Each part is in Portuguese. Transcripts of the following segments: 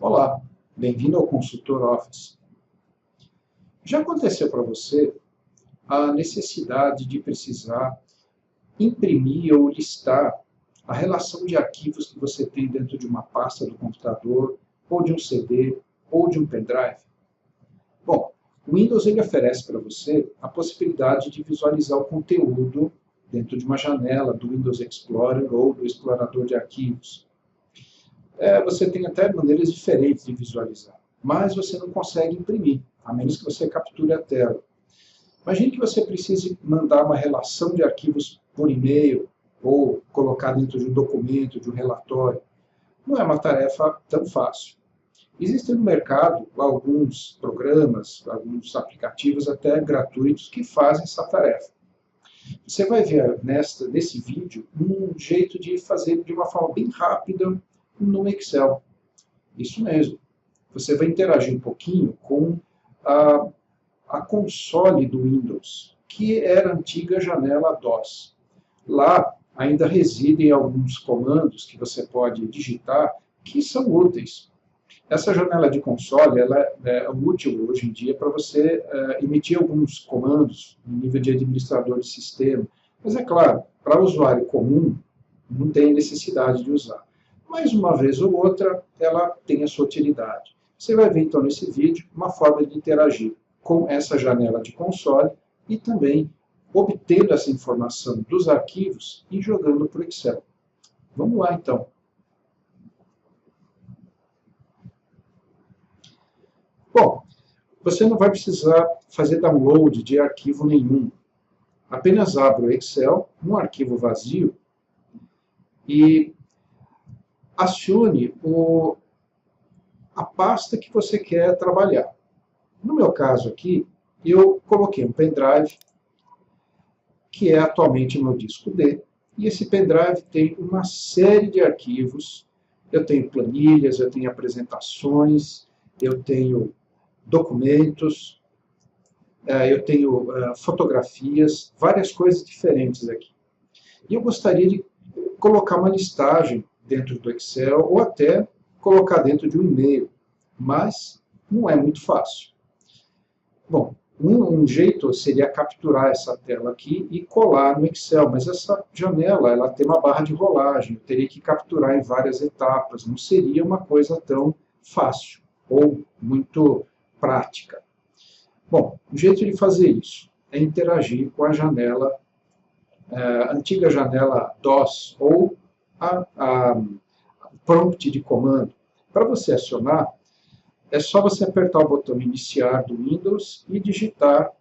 Olá, bem-vindo ao Consultor Office. Já aconteceu para você a necessidade de precisar imprimir ou listar a relação de arquivos que você tem dentro de uma pasta do computador, ou de um CD, ou de um pendrive? Bom, o Windows ele oferece para você a possibilidade de visualizar o conteúdo dentro de uma janela do Windows Explorer ou do explorador de arquivos. Você tem até maneiras diferentes de visualizar, mas você não consegue imprimir, a menos que você capture a tela. Imagine que você precise mandar uma relação de arquivos por e-mail, ou colocar dentro de um documento, de um relatório. Não é uma tarefa tão fácil. Existem no mercado alguns programas, alguns aplicativos até gratuitos que fazem essa tarefa. Você vai ver nesse vídeo um jeito de fazer de uma forma bem rápida no Excel. Isso mesmo. Você vai interagir um pouquinho com a console do Windows, que era a antiga janela DOS. Lá ainda residem alguns comandos que você pode digitar que são úteis. Essa janela de console ela é útil hoje em dia para você emitir alguns comandos no nível de administrador de sistema. Mas é claro, para o usuário comum, não tem necessidade de usar. Mas uma vez ou outra, ela tem a sua utilidade. Você vai ver então nesse vídeo uma forma de interagir com essa janela de console e também obtendo essa informação dos arquivos e jogando para o Excel. Vamos lá então. Bom, você não vai precisar fazer download de arquivo nenhum. Apenas abra o Excel, um arquivo vazio, e acione a pasta que você quer trabalhar. No meu caso aqui, eu coloquei um pendrive, que é atualmente meu disco D, e esse pendrive tem uma série de arquivos. Eu tenho planilhas, eu tenho apresentações, eu tenho documentos, eu tenho fotografias, várias coisas diferentes aqui. E eu gostaria de colocar uma listagem dentro do Excel, ou até colocar dentro de um e-mail, mas não é muito fácil. Bom, um jeito seria capturar essa tela aqui e colar no Excel, mas essa janela ela tem uma barra de rolagem, eu teria que capturar em várias etapas, não seria uma coisa tão fácil ou muito prática. Bom, o jeito de fazer isso é interagir com a janela, a antiga janela DOS ou a prompt de comando. Para você acionar, é só você apertar o botão iniciar do Windows e digitar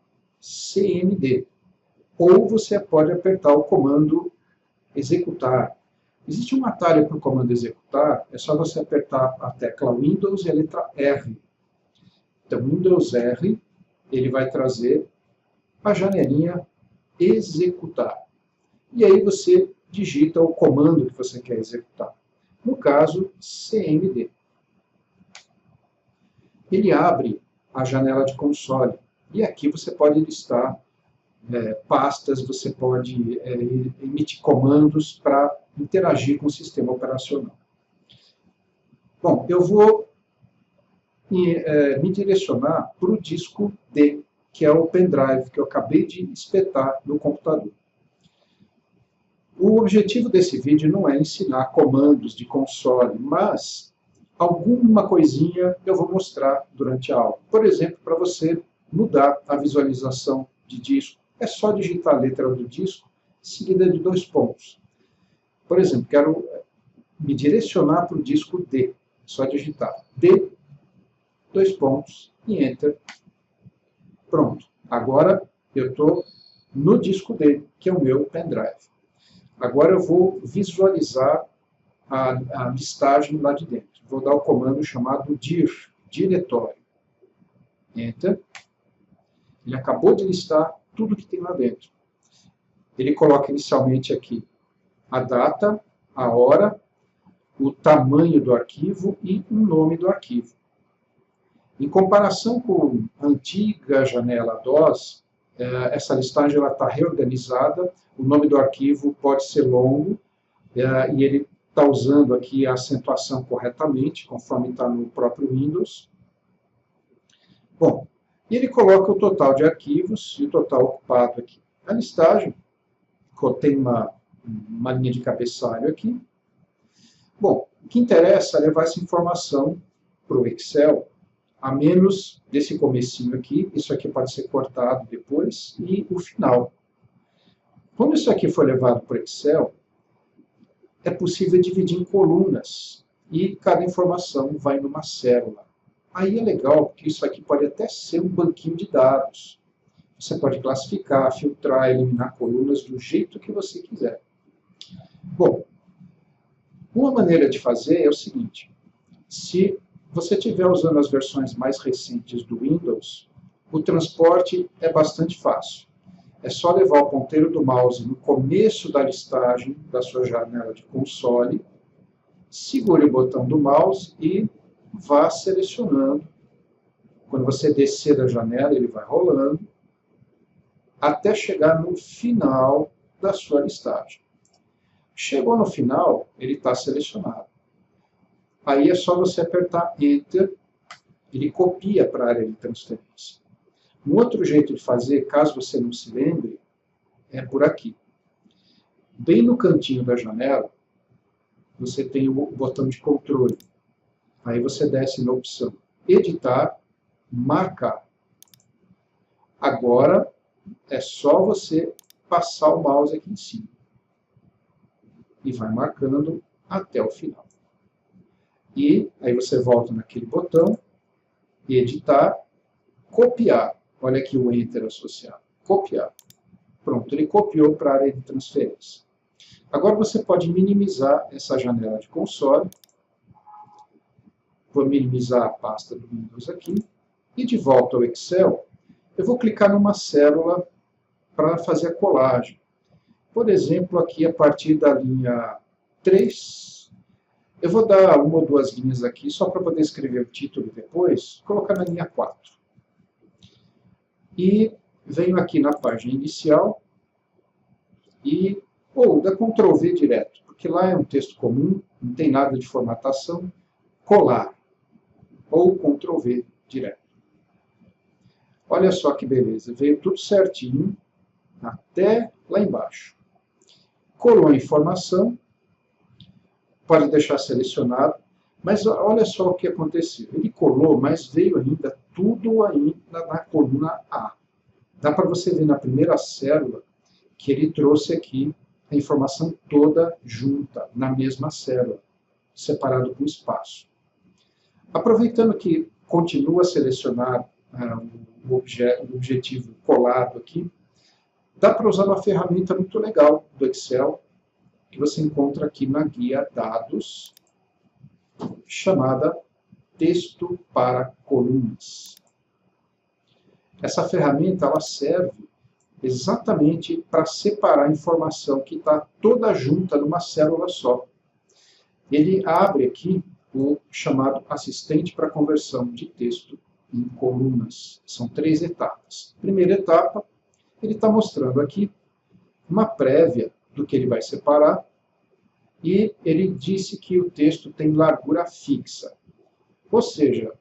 CMD. Ou você pode apertar o comando executar. Existe um atalho para o comando executar, é só você apertar a tecla Windows e a letra R. Então, Windows R, ele vai trazer a janelinha executar. E aí você digita o comando que você quer executar. No caso, CMD. Ele abre a janela de console. E aqui você pode listar pastas, você pode emitir comandos para interagir com o sistema operacional. Bom, eu vou me direcionar para o disco D, que é o pendrive que eu acabei de espetar no computador. O objetivo desse vídeo não é ensinar comandos de console, mas alguma coisinha eu vou mostrar durante a aula. Por exemplo, para você mudar a visualização de disco, é só digitar a letra do disco, seguida de 2 pontos. Por exemplo, quero me direcionar para o disco D. É só digitar D, 2 pontos e Enter. Pronto. Agora eu estou no disco D, que é o meu pendrive. Agora eu vou visualizar a listagem lá de dentro. Vou dar o comando chamado dir, diretório. Enter. Ele acabou de listar tudo que tem lá dentro. Ele coloca inicialmente aqui a data, a hora, o tamanho do arquivo e o nome do arquivo. Em comparação com a antiga janela DOS, essa listagem está reorganizada, o nome do arquivo pode ser longo, e ele está usando aqui a acentuação corretamente, conforme está no próprio Windows. Bom, e ele coloca o total de arquivos e o total ocupado aqui. A listagem tem uma linha de cabeçalho aqui. Bom, o que interessa é levar essa informação para o Excel, a menos desse comecinho aqui, isso aqui pode ser cortado depois, e o final. Quando isso aqui for levado para o Excel, é possível dividir em colunas, e cada informação vai numa célula. Aí é legal, porque isso aqui pode até ser um banquinho de dados. Você pode classificar, filtrar, eliminar colunas do jeito que você quiser. Bom, uma maneira de fazer é o seguinte: se você estiver usando as versões mais recentes do Windows, o transporte é bastante fácil. É só levar o ponteiro do mouse no começo da listagem da sua janela de console, segure o botão do mouse e vá selecionando. Quando você descer da janela, ele vai rolando, até chegar no final da sua listagem. Chegou no final, ele está selecionado. Aí é só você apertar Enter, ele copia para a área de transferência. Um outro jeito de fazer, caso você não se lembre, é por aqui. Bem no cantinho da janela, você tem o botão de controle. Aí você desce na opção Editar, Marcar. Agora é só você passar o mouse aqui em cima. E vai marcando até o final. E aí você volta naquele botão, editar, copiar. Olha aqui o Enter associado. Copiar. Pronto, ele copiou para a área de transferência. Agora você pode minimizar essa janela de console. Vou minimizar a pasta do Windows aqui. E de volta ao Excel, eu vou clicar numa célula para fazer a colagem. Por exemplo, aqui a partir da linha 3, eu vou dar uma ou duas linhas aqui, só para poder escrever o título depois, colocar na linha 4. E venho aqui na página inicial, ou dá Ctrl V direto, porque lá é um texto comum, não tem nada de formatação, colar, ou Ctrl V direto. Olha só que beleza, veio tudo certinho, até lá embaixo. Colou a informação, pode deixar selecionado, mas olha só o que aconteceu. Ele colou, mas veio ainda tudo ainda na coluna A. Dá para você ver na primeira célula que ele trouxe aqui a informação toda junta, na mesma célula, separado por espaço. Aproveitando que continua a selecionar o objetivo colado aqui, dá para usar uma ferramenta muito legal do Excel, que você encontra aqui na guia Dados, chamada Texto para Colunas. Essa ferramenta ela serve exatamente para separar a informação que está toda junta numa célula só. Ele abre aqui o chamado assistente para conversão de texto em colunas. São 3 etapas. Primeira etapa, ele está mostrando aqui uma prévia do que ele vai separar, e ele disse que o texto tem largura fixa. Ou seja,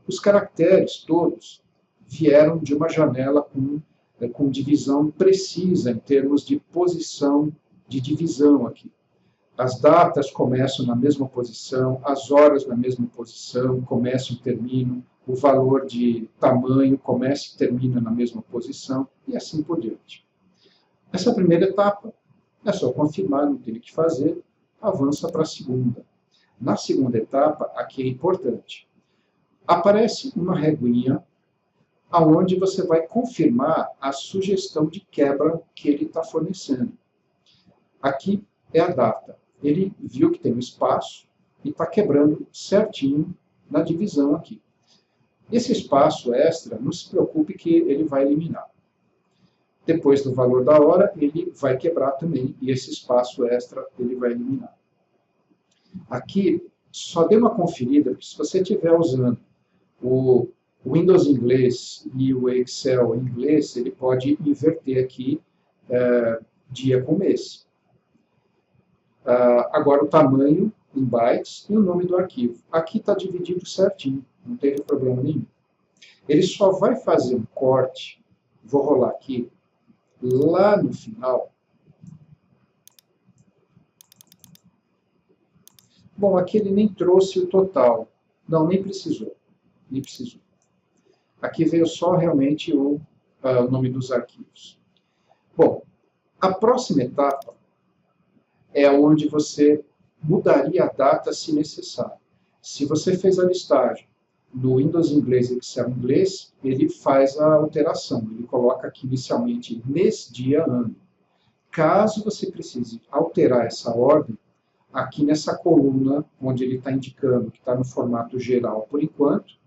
os caracteres todos vieram de uma janela com divisão precisa em termos de posição de divisão aqui. As datas começam na mesma posição, as horas na mesma posição, começam e terminam, o valor de tamanho começa e termina na mesma posição, e assim por diante. Essa primeira etapa é só confirmar, não tem o que fazer, avança para a segunda. Na segunda etapa, aqui é importante. Aparece uma reguinha onde você vai confirmar a sugestão de quebra que ele está fornecendo. Aqui é a data. Ele viu que tem um espaço e está quebrando certinho na divisão aqui. Esse espaço extra, não se preocupe que ele vai eliminar. Depois do valor da hora, ele vai quebrar também, e esse espaço extra ele vai eliminar. Aqui, só dê uma conferida, porque se você estiver usando o Windows em inglês e o Excel em inglês, ele pode inverter aqui dia com mês. Agora o tamanho em bytes e o nome do arquivo. Aqui está dividido certinho, não teve problema nenhum. Ele só vai fazer um corte, vou rolar aqui, lá no final. Bom, aqui ele nem trouxe o total. Não, nem precisou. Nem precisou. Aqui veio só realmente o nome dos arquivos. Bom, a próxima etapa é onde você mudaria a data se necessário. Se você fez a listagem no Windows inglês e Excel inglês, ele faz a alteração. Ele coloca aqui inicialmente mês, dia, ano. Caso você precise alterar essa ordem, aqui nessa coluna, onde ele está indicando que está no formato geral por enquanto,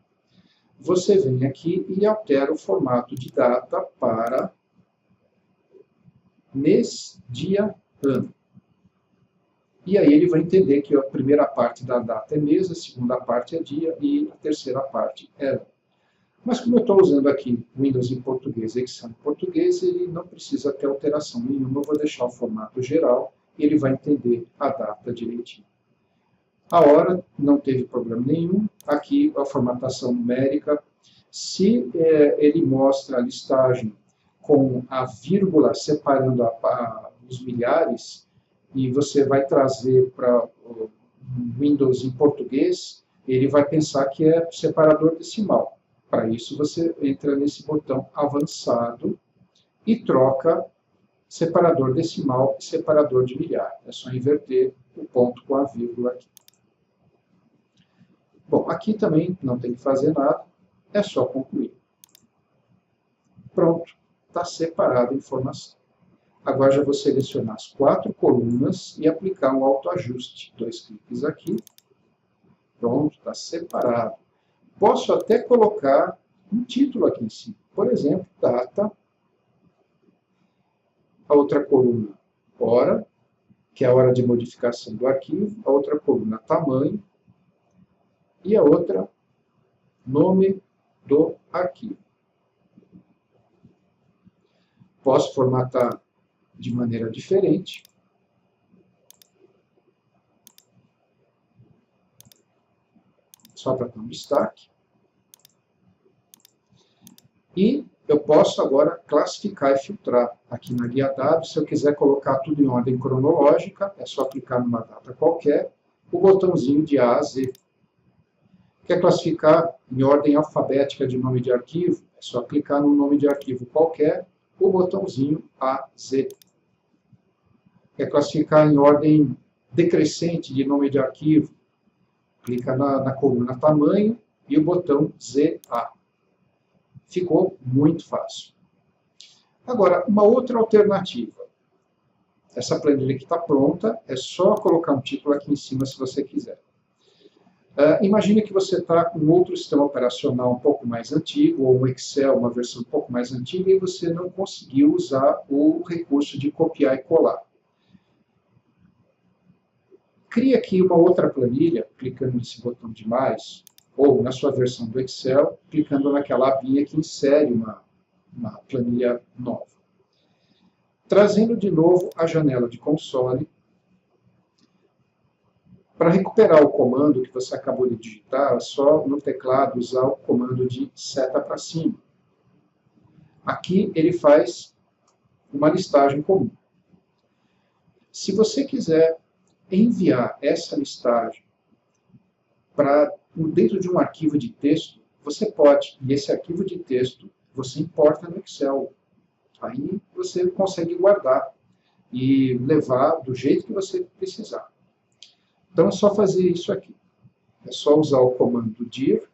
você vem aqui e altera o formato de data para mês, dia, ano. E aí ele vai entender que a primeira parte da data é mês, a segunda parte é dia e a terceira parte é ano. Mas como eu estou usando aqui Windows em português e Excel em português, ele não precisa ter alteração nenhuma. Eu vou deixar o formato geral e ele vai entender a data direitinho. A hora não teve problema nenhum. Aqui a formatação numérica. Se ele mostra a listagem com a vírgula separando os milhares, e você vai trazer para o Windows em português, ele vai pensar que é separador decimal. Para isso, você entra nesse botão avançado e troca separador decimal e separador de milhar. É só inverter o ponto com a vírgula aqui. Bom, aqui também não tem que fazer nada, é só concluir. Pronto, está separada a informação. Agora já vou selecionar as 4 colunas e aplicar um autoajuste. 2 cliques aqui. Pronto, está separado. Posso até colocar um título aqui em cima. Por exemplo, data. A outra coluna, hora, que é a hora de modificação do arquivo. A outra coluna, tamanho. E a outra, nome do arquivo. Posso formatar de maneira diferente. Só para dar um destaque. E eu posso agora classificar e filtrar. Aqui na guia dados, se eu quiser colocar tudo em ordem cronológica, é só clicar numa data qualquer, o botãozinho de A a Z. Quer classificar em ordem alfabética de nome de arquivo, é só clicar no nome de arquivo qualquer, o botãozinho A, Z. Quer classificar em ordem decrescente de nome de arquivo, clica na coluna tamanho e o botão ZA. Ficou muito fácil. Agora, uma outra alternativa. Essa planilha que está pronta, é só colocar um título aqui em cima se você quiser. Imagine que você está com outro sistema operacional um pouco mais antigo, ou um Excel, uma versão um pouco mais antiga, e você não conseguiu usar o recurso de copiar e colar. Crie aqui uma outra planilha, clicando nesse botão de mais, ou na sua versão do Excel, clicando naquela abinha que insere uma planilha nova. Trazendo de novo a janela de console. Para recuperar o comando que você acabou de digitar, é só no teclado usar o comando de seta para cima. Aqui ele faz uma listagem comum. Se você quiser enviar essa listagem para dentro de um arquivo de texto, você pode. E esse arquivo de texto você importa no Excel. Aí você consegue guardar e levar do jeito que você precisar. Então é só fazer isso aqui. É só usar o comando dir.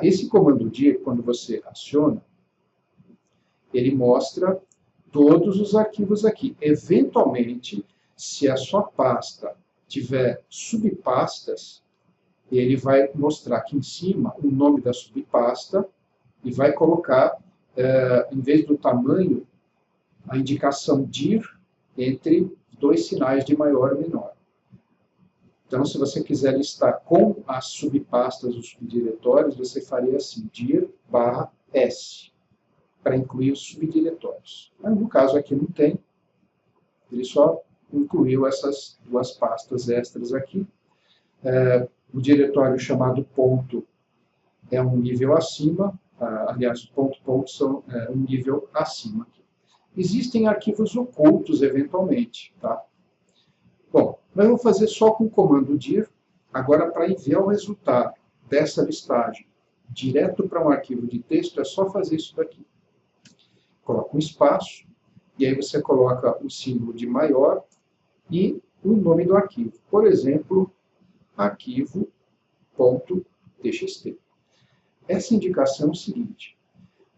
Esse comando dir, quando você aciona, ele mostra todos os arquivos aqui. Eventualmente, se a sua pasta tiver subpastas, ele vai mostrar aqui em cima o nome da subpasta e vai colocar, em vez do tamanho, a indicação dir entre 2 sinais de maior ou menor. Então, se você quiser listar com as subpastas, os subdiretórios, você faria assim, dir/s, para incluir os subdiretórios. Mas, no caso aqui não tem, ele só incluiu essas duas pastas extras aqui. O diretório chamado ponto é um nível acima, aliás, ponto são um nível acima. Existem arquivos ocultos, eventualmente. Tá? Bom, mas eu vou fazer só com o comando dir. Agora, para enviar o resultado dessa listagem direto para um arquivo de texto, é só fazer isso daqui. Coloca um espaço, e aí você coloca o símbolo de maior e o nome do arquivo. Por exemplo, arquivo.txt. Essa indicação é o seguinte: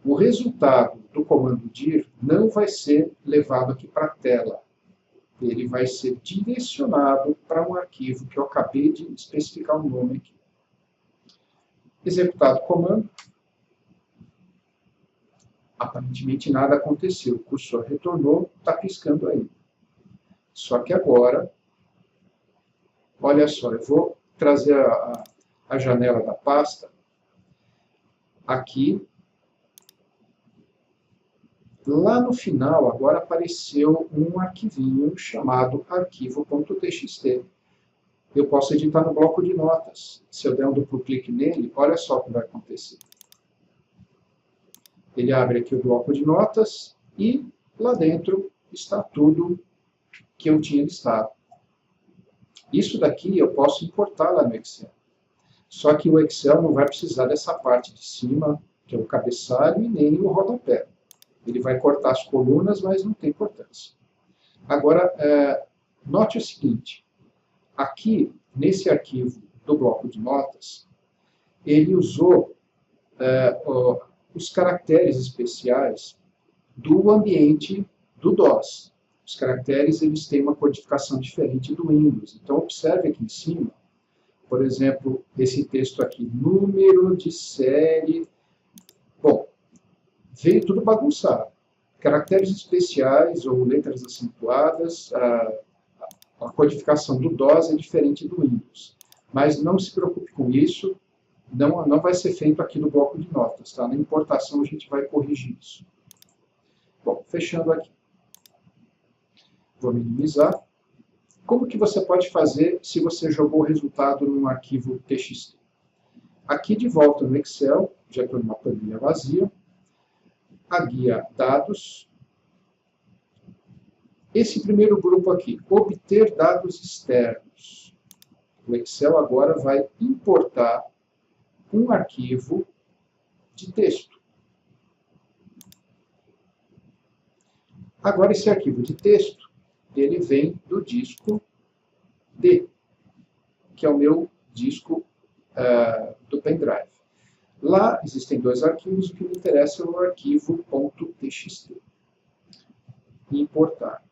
o resultado do comando dir não vai ser levado aqui para a tela. Ele vai ser direcionado para um arquivo que eu acabei de especificar o nome aqui. Executado o comando. Aparentemente nada aconteceu. O cursor retornou, está piscando aí. Só que agora, olha só, eu vou trazer a janela da pasta aqui. Lá no final, agora apareceu um arquivinho chamado arquivo.txt. Eu posso editar no bloco de notas. Se eu der um duplo clique nele, olha só o que vai acontecer. Ele abre aqui o bloco de notas e lá dentro está tudo que eu tinha listado. Isso daqui eu posso importar lá no Excel. Só que o Excel não vai precisar dessa parte de cima, que é o cabeçalho, e nem o rodapé. Ele vai cortar as colunas, mas não tem importância. Agora, note o seguinte. Aqui, nesse arquivo do bloco de notas, ele usou os caracteres especiais do ambiente do DOS. Os caracteres eles têm uma codificação diferente do Windows. Então, observe aqui em cima, por exemplo, esse texto aqui, número de série. Bom, veio tudo bagunçado. Caracteres especiais ou letras acentuadas, a codificação do DOS é diferente do Windows. Mas não se preocupe com isso, não vai ser feito aqui no bloco de notas. Tá? Na importação a gente vai corrigir isso. Bom, fechando aqui. Vou minimizar. Como que você pode fazer se você jogou o resultado num arquivo TXT? Aqui de volta no Excel, já estou numa planilha vazia, a guia dados. Esse primeiro grupo aqui, obter dados externos. O Excel agora vai importar um arquivo de texto. Agora esse arquivo de texto, ele vem do disco D, que é o meu disco do pendrive. Lá existem dois arquivos, o que me interessa é o arquivo .txt. Importar.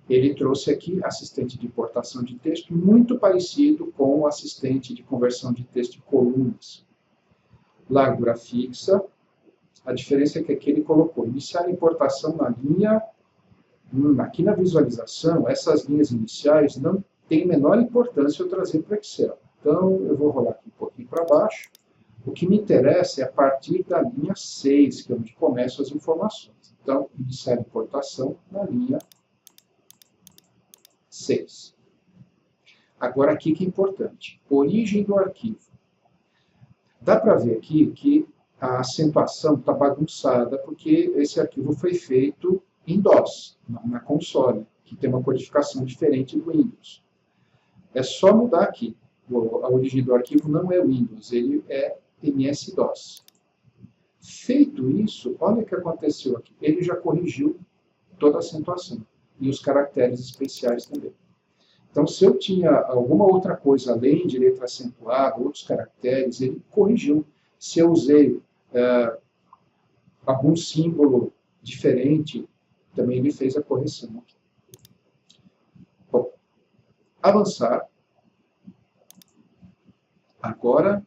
Ele trouxe aqui assistente de importação de texto, muito parecido com o assistente de conversão de texto em colunas. Largura fixa. A diferença é que aqui ele colocou iniciar a importação na linha. Aqui na visualização, essas linhas iniciais não tem menor importância eu trazer para o Excel. Então, eu vou rolar aqui um pouquinho para baixo. O que me interessa é a partir da linha 6, que é onde começam as informações. Então, iniciar a importação na linha 6. Agora, aqui que é importante. Origem do arquivo. Dá para ver aqui que a acentuação está bagunçada, porque esse arquivo foi feito em DOS, na console, que tem uma codificação diferente do Windows. É só mudar aqui. A origem do arquivo não é Windows, ele é MS-DOS. Feito isso, olha o que aconteceu aqui. Ele já corrigiu toda a acentuação. E os caracteres especiais também. Então, se eu tinha alguma outra coisa além de letra acentuada, outros caracteres, ele corrigiu. Se eu usei algum símbolo diferente, também ele fez a correção aqui. Bom, avançar. Agora,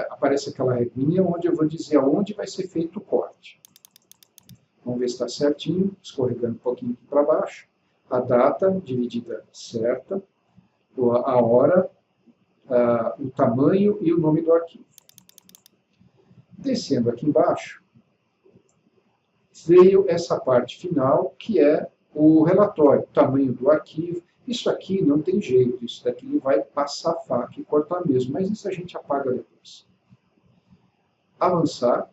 aparece aquela regrinha onde eu vou dizer aonde vai ser feito o corte. Vamos ver se está certinho, escorregando um pouquinho aqui para baixo. A data dividida certa, a hora, o tamanho e o nome do arquivo. Descendo aqui embaixo, veio essa parte final, que é o relatório, tamanho do arquivo. Isso aqui não tem jeito, isso daqui ele vai passar a faca e cortar mesmo, mas isso a gente apaga depois. Avançar.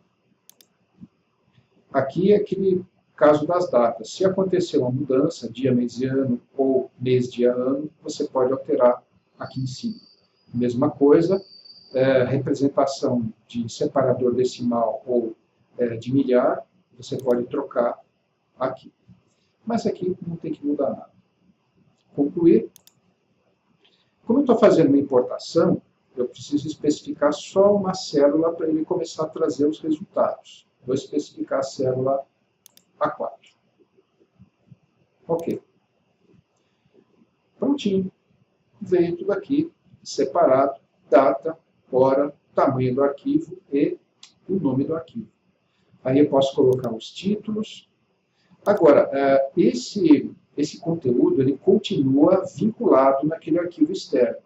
Aqui é aquele caso das datas. Se acontecer uma mudança, dia, mês e ano, ou mês, dia, ano, você pode alterar aqui em cima. Mesma coisa, representação de separador decimal ou de milhar, você pode trocar aqui. Mas aqui não tem que mudar nada. Concluir. Como eu estou fazendo uma importação, eu preciso especificar só uma célula para ele começar a trazer os resultados. Vou especificar a célula A4. Ok. Prontinho. Veio tudo aqui, separado, data, hora, tamanho do arquivo e o nome do arquivo. Aí eu posso colocar os títulos. Agora, esse conteúdo ele continua vinculado naquele arquivo externo.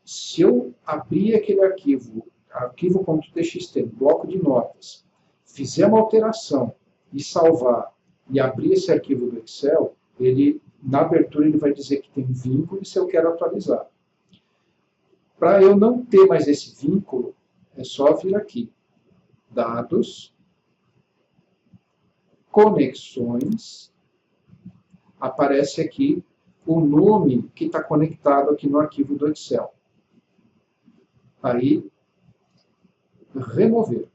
Se eu abrir aquele arquivo.txt, bloco de notas, fizer uma alteração e salvar e abrir esse arquivo do Excel, na abertura ele vai dizer que tem vínculo e se eu quero atualizar. Para eu não ter mais esse vínculo, é só vir aqui. Dados, conexões, aparece aqui o nome que está conectado aqui no arquivo do Excel. Aí, remover.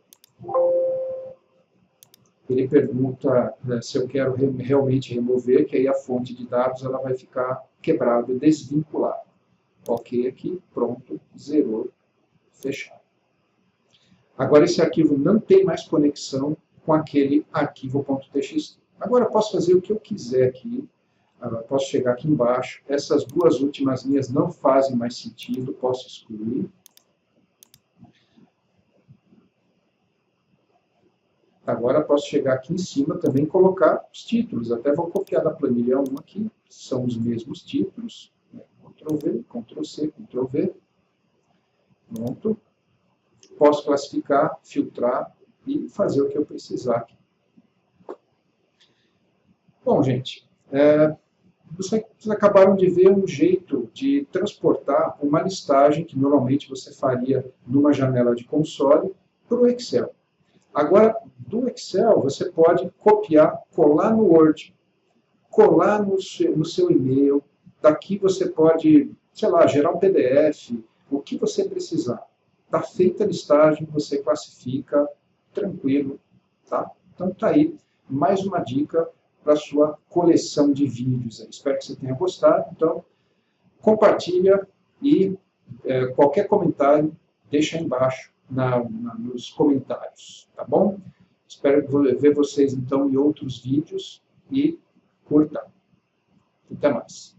Ele pergunta se eu quero realmente remover, que aí a fonte de dados ela vai ficar quebrada, desvinculada. Ok, aqui, pronto, zerou, fechado. Agora esse arquivo não tem mais conexão com aquele arquivo.txt. Agora eu posso fazer o que eu quiser aqui. Posso chegar aqui embaixo. Essas duas últimas linhas não fazem mais sentido, posso excluir. Agora posso chegar aqui em cima também e colocar os títulos. Até vou copiar da planilha 1 aqui. São os mesmos títulos. Ctrl+V, Ctrl+C, Ctrl+V. Pronto. Posso classificar, filtrar e fazer o que eu precisar aqui. Bom, gente, vocês acabaram de ver um jeito de transportar uma listagem que normalmente você faria numa janela de console para o Excel. Agora, do Excel, você pode copiar, colar no Word, colar no seu e-mail. Daqui você pode, sei lá, gerar um PDF, o que você precisar. Está feita a listagem, você classifica, tranquilo. Tá? Então, está aí mais uma dica para a sua coleção de vídeos. Espero que você tenha gostado. Então, compartilha e qualquer comentário, deixa aí embaixo nos comentários. Tá bom? Espero ver vocês, então, em outros vídeos e curta. Até mais.